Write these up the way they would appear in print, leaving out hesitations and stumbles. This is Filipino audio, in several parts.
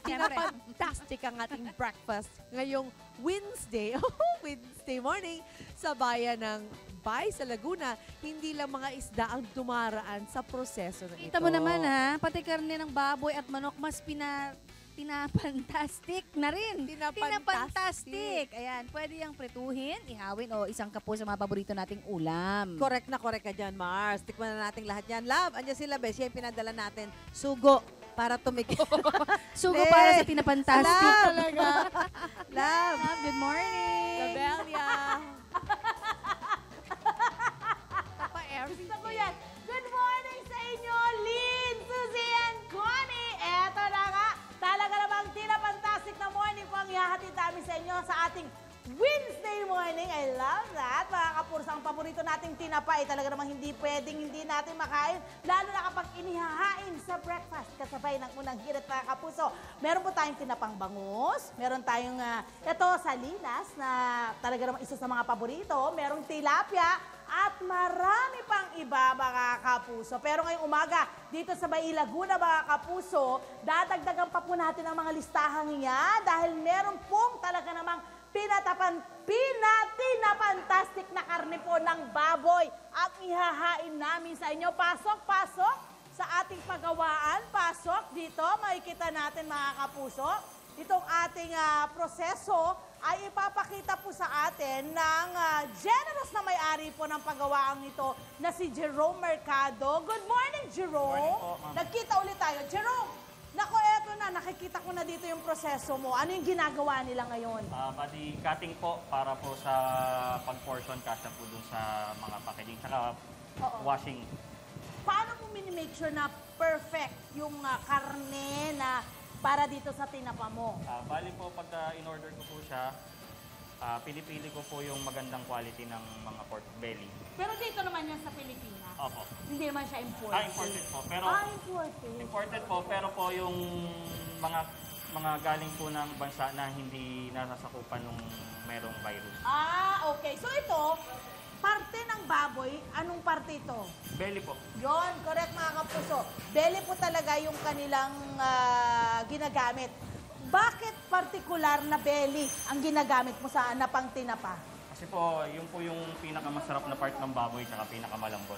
Pinapantastic ang ating breakfast ngayong Wednesday, Wednesday morning sa bayan ng Bay sa Laguna. Hindi lang mga isda ang dumaraan sa proseso na ito. Kita mo naman ha, pati karne ng baboy at manok mas pinapantastic na rin. Pinapantastic. Ayan, pwede yung prituhin, ihawin o isang kapo sa mga paborito nating ulam. Correct ka dyan, Mars. Tikman na natin lahat yan. Love, andyan sila, Besh. Siya yung pinadala natin. Sugo para tumikit. Sugo para sa pinapantastic. Love, talaga. Love. Love, good morning. Labelia. Papa, everything. Gusto ko yan. Good morning sa inyo, Lynn, Suzy, and Connie. Eto na nga, talaga namang tinapantastic na morning po ang ihahatid namin sa inyo sa ating Wednesday morning. I love that. Mga kapursa, ang paborito nating tinapay. Talaga namang hindi pwedeng hindi natin makain. Lalo na kapag inihahain sa breakfast. Kasabay ng unang hirit, mga kapuso. Meron po tayong tinapang bangus. Meron tayong ito salinas na talaga namang isa sa mga paborito. Merong tilapia. At marami pang iba, mga kapuso. Pero ngayong umaga, dito sa Bay Laguna, mga kapuso, dadagdagan pa po natin ang mga listahang yan dahil meron pong talaga namang pinapantastic na karne po ng baboy at ihahain namin sa inyo. Pasok sa ating pagawaan. Pasok dito, makikita natin, mga kapuso. Itong ating proseso ay ipapakita po sa atin ng generous na may-ari po ng pagawaang ito na si Jerome Mercado. Good morning, Jerome. Good morning po, ma'am. Nagkita ulit tayo. Jerome, naku, eto na, nakikita ko na dito yung proseso mo. Ano yung ginagawa nila ngayon? Body cutting po para po sa pag-portion kasya po dun sa mga packaging, saka washing. Paano mo minimake sure na perfect yung karne na para dito sa tinapa mo? Bali po, pagka in-order ko po siya, pinipili ko po yung magandang quality ng mga pork belly. Pero dito naman yan sa Pilipinas. Opo. Hindi naman siya imported. Imported po. Pero, Imported. imported po, pero po yung mga galing po ng bansa na hindi nasasakupan nung merong virus. Okay. So ito, parte ng baboy, anong parte ito? Belly po. Yon, correct, mga kapuso. Belly po talaga yung kanilang ginagamit. Bakit partikular na belly ang ginagamit mo sa napang tinapa? Kasi po, yun po yung pinakamasarap na part ng baboy at pinaakamalambot.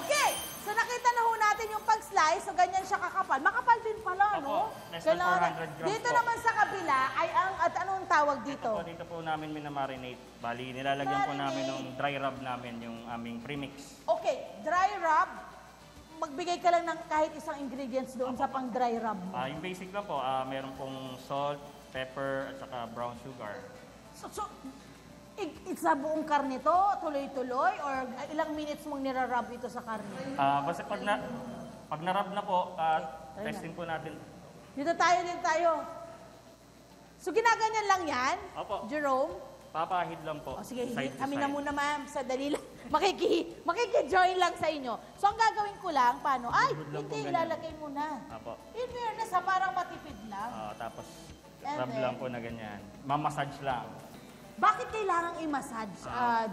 Okay. So nakita na ho natin yung pag-slice. So ganyan siya kakapal. Makapal din pala, no? Opo, less than 400 grams Dito po. naman sa kabila ay at anong tawag dito? Dito po namin minamarinate. Bali, nilalagyan po namin ng dry rub namin yung aming premix. Okay, dry rub. Magbigay ka lang ng kahit isang ingredients doon sa pang dry rub mo. Yung basic lang po, meron pong salt, pepper, at saka brown sugar. So sa buong karne to, tuloy-tuloy, or ilang minutes mong nirarub ito sa karne? Basta pag na-rub na po, testing po natin. Dito tayo. So ginaganyan lang yan, Opo. Jerome? Papahid lang po. Sige, side to kami side. na muna, ma'am. Sa dali lang. Makiki-join lang sa inyo. So, ang gagawin ko lang, paano? Ay, Good lang hindi, po ganyan. ilalagay muna. Apo. In fairness, parang matipid lang. Tapos, And rub then? lang po na ganyan. Mamassage lang. Bakit kailangang i-massage,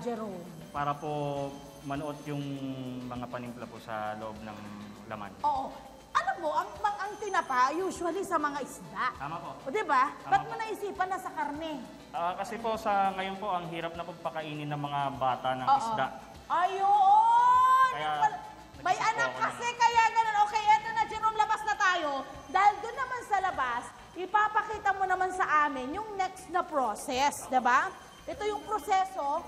Jerome? Para po manuot yung mga panimpla po sa loob ng laman. Oo. Alam mo, ang tinapa, usually sa mga isda. Tama po. O, diba? Ba't Tama mo naisipan na sa karne? Kasi po sa ngayon po, ang hirap na pagpakainin ng mga bata ng isda. Ayun! Kaya, May nag-isip po anak ako kasi, kaya ganun. Okay, eto na, Jerome, labas na tayo. Dahil doon naman sa labas, ipapakita mo naman sa amin yung next na process, diba? Ito yung proseso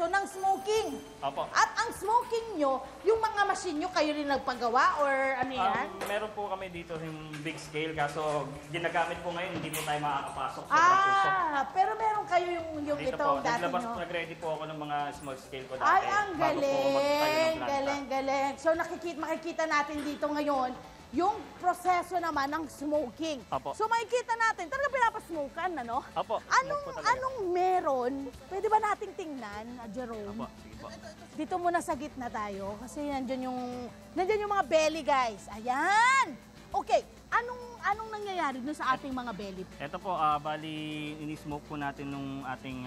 ng smoking. Opo. At ang smoking nyo, yung mga machine nyo, kayo rin nagpagawa or ano yan? Meron po kami dito yung big scale, kaso ginagamit po ngayon, hindi po tayo makakapasok sa tusok. Pero meron kayo yung Dito ito po, dati naglabas nyo. po, nag-ready po ako ng mga small scale ko dati. Ay, ang bago po magtayo ng galing, planta. galing. So makikita natin dito ngayon yung proseso naman ng smoking. Apo. So makikita natin, talaga pinapasmokean, ano? Apo, Anong, smoke po talaga. anong meron? Pwede ba nating tingnan, Jerome? Apo, sige po. Dito muna sa gitna tayo kasi nandyan yung mga belly, guys. Ayan! Okay, anong nangyayari dun sa ating mga belly? Ito po, bali, ini-smoke po natin nung ating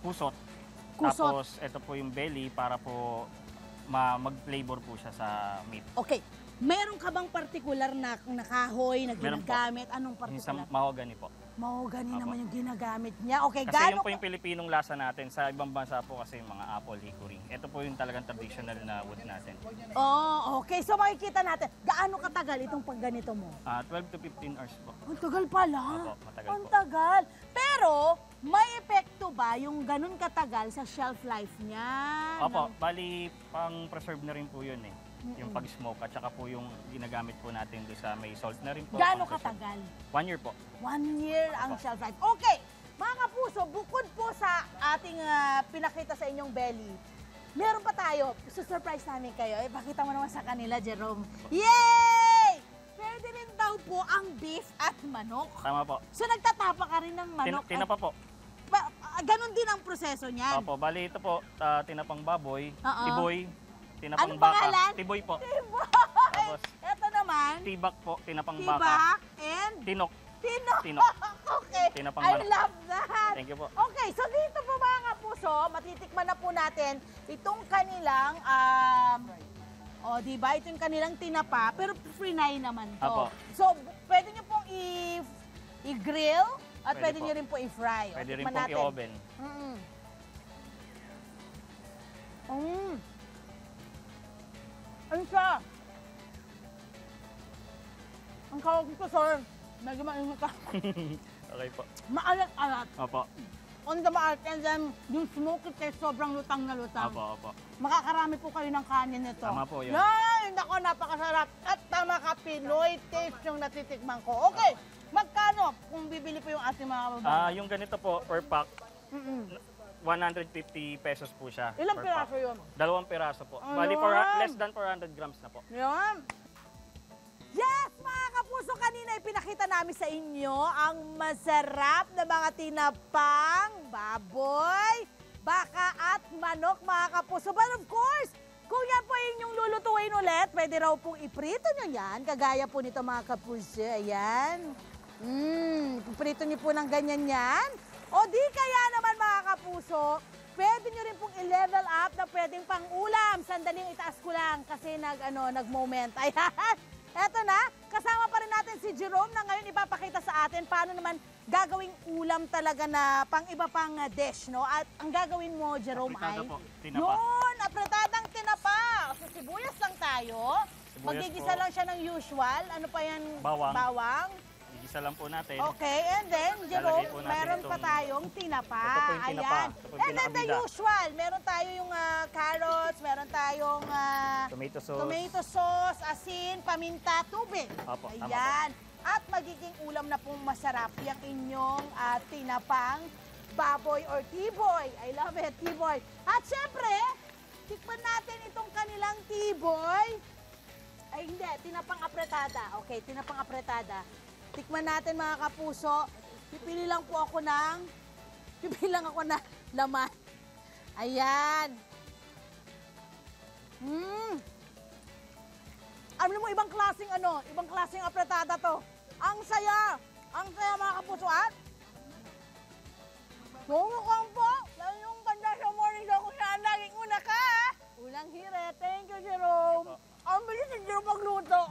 kusot. Kusot. Tapos, ito po yung belly para po mag-flavor po siya sa meat. Okay, Meron ka bang particular na kahoy na Meron po. ginagamit? Anong Minsan particular? mahogany po. Mahogany Opo. naman yung ginagamit niya. Okay, Kasi yun gaano po yung Pilipinong lasa natin. Sa ibang bansa po kasi yung mga apple, hickory. Ito po yung talagang traditional na wood natin. Oh, okay. So makikita natin, gaano katagal itong pagganito mo? 12 to 15 hours po. Ang tagal pala. Opo, matagal Ang po. tagal. Pero, may epekto ba yung ganun katagal sa shelf life niya? Opo, bali pang-preserve na rin po yun eh. Yung pag-smoke at saka po yung ginagamit po natin doon sa may salt na rin po. Gaano pang-preserve. katagal? 1 year po. 1 year ang Opo. shelf life. Okay, mga kapuso, bukod po sa ating pinakita sa inyong belly, meron pa tayo. Surprise namin kayo. Pakita mo naman sa kanila, Jerome. Yay! Pwede rin daw po ang beef at manok. Tama po. So nagtatapa ka rin ng manok. Tinapa po. Ganon din ang proseso niyan. Opo, bali ito po, tinapang baboy, Oo. tiboy, tinapang Anong baka. pangalan? Tiboy po. Tiboy! Tapos, Ito naman, tibak po, tinapang baka. tibak and Tinok. tino. Tinok. Okay, Tinapang I manok. love that. Thank you po. Okay, so dito po mga kapuso, matitikman na po natin itong kanilang, di ba? Ito yung kanilang tinapa, pero frinay naman to. Apo. So, pwede nyo pong i-grill at pwede Pwede po. nyo rin po i-fry. O, Pwede rin tikman pong natin. i-oven. Mm. Ano siya? Ang kawag ko, sir. Medyo mainit ka. Okay po. Maalat-alat. Opo. On the mark, and then yung smoky taste, sobrang lutang na lutang. Opo, opo. Makakarami po kayo ng kanin nito. Tama po yun. Ay, nako, napakasarap. At tama ka, Pinoy taste yung natitikman ko. Okay, magkano kung bibili po yung ating mga babae? Yung ganito po, per pack, Mm-mm. 150 pesos po siya. Ilang per piraso pack. yun? 2 piraso po. Ayun. Bali, less than 400 grams na po. Yan. Yes, mga kapuso, kanina ipinakita namin sa inyo ang masarap na mga tinapang baboy, baka at manok, mga kapuso. But of course, kung yan po inyong lulutuin ulit, pwede raw pong iprito nyo yan, kagaya po nito mga kapuso. Ayan. Iprito nyo po ng ganyan yan. O di kaya naman mga kapuso, pwede nyo rin pong i-level up na pwedeng pang ulam. Sandaling itaas ko lang kasi nag-moment. Ayan. Eto na, kasama pa rin natin si Jerome na ngayon ipapakita sa atin paano naman gagawing ulam talaga na pang iba pang dish, no? At ang gagawin mo, Jerome, Apritada ay... po, tinapa. Yun, apretadang tinapa. So, sibuyas lang tayo. Sibuyas Magigisa po. lang siya ng usual. Ano pa yan? Bawang. Bawang. Igisa lang po natin. Okay, and then, Jerome, Lalagay po natin meron pa itong- tayong tinapa. Ito po yung tinapa. Ayan. Ito po yung And then, the pinakabida. usual. Meron tayo yung carrots, meron tayong Tomato sauce. tomato sauce, asin, paminta, tubig. Opo, tama Ayan. At magiging ulam na pong masarap yung inyong tinapang baboy or T-boy. I love it, T-boy. At syempre, tikman natin itong kanilang T-boy. Ay hindi, tinapang apretada. Okay, tinapang apretada. Tikman natin mga kapuso. Pipili lang ako ng laman. Ayan. Alam mo, ibang klaseng apretada to. Ang saya mga kapuso at Mumukhang po, lalo yung ganda sa morning show kung saan laging una ka. Ulang hire, thank you, Jerome. Ang bilis ni Jerome magluto.